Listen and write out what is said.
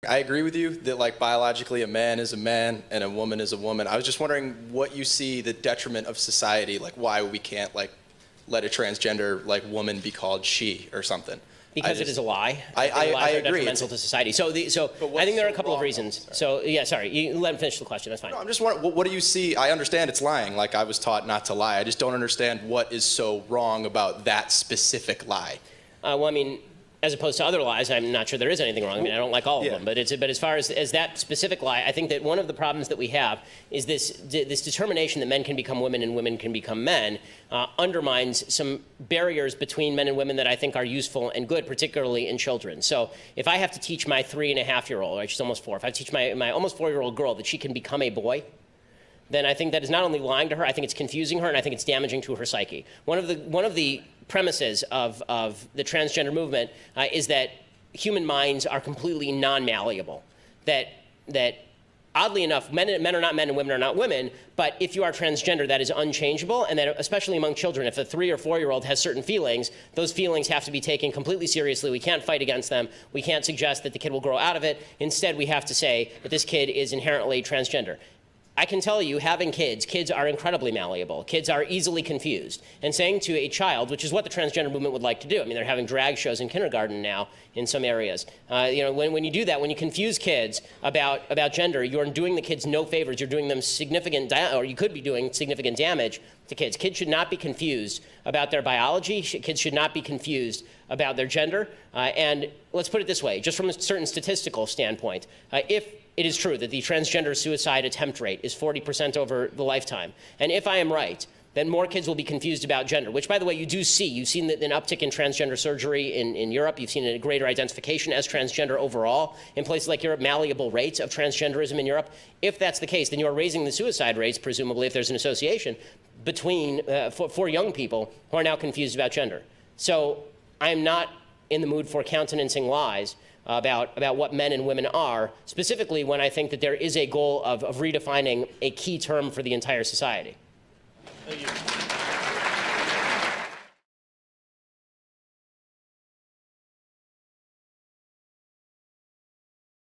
I agree with you that like biologically a man is a man and a woman is a woman. I was just wondering what you see the detriment of society, like why we can't like let a transgender like woman be called she or something. Because it is a lie. I agree. Detrimental to society. So I think there are a couple of reasons. So yeah, sorry, you let him finish the question. That's fine. No, I'm just wondering, what do you see? I understand it's lying. Like I was taught not to lie. I just don't understand what is so wrong about that specific lie. Well, I mean, as opposed to other lies, I'm not sure there is anything wrong. I mean, I don't like all of them, but as far as that specific lie, I think that one of the problems that we have is this determination that men can become women and women can become men undermines some barriers between men and women that I think are useful and good, particularly in children. So if I have to teach my 3.5-year-old, or she's almost 4, if I teach my almost 4-year-old girl that she can become a boy, then I think that is not only lying to her, I think it's confusing her, and I think it's damaging to her psyche. One of the premises of the transgender movement is that human minds are completely non-malleable. That oddly enough, men are not men and women are not women, but if you are transgender, that is unchangeable, and that especially among children, if a 3 or 4-year-old has certain feelings, those feelings have to be taken completely seriously. We can't fight against them. We can't suggest that the kid will grow out of it. Instead, we have to say that this kid is inherently transgender. I can tell you, having kids are incredibly malleable. Kids are easily confused. And saying to a child, which is what the transgender movement would like to do, I mean, they're having drag shows in kindergarten now in some areas. When you do that, when you confuse kids about gender, you're doing the kids no favors. You're doing them or you could be doing significant damage to kids. Kids should not be confused about their biology. Kids should not be confused about their gender. And let's put it this way, just from a certain statistical standpoint, if it is true that the transgender suicide attempt rate is 40% over the lifetime, and if I am right, then more kids will be confused about gender, which, by the way, you do see. You've seen an uptick in transgender surgery in Europe. You've seen a greater identification as transgender overall. In places like Europe, malleable rates of transgenderism in Europe. If that's the case, then you are raising the suicide rates, presumably, if there's an association, between for young people who are now confused about gender. So I'm not in the mood for countenancing lies about what men and women are, specifically when I think that there is a goal of redefining a key term for the entire society.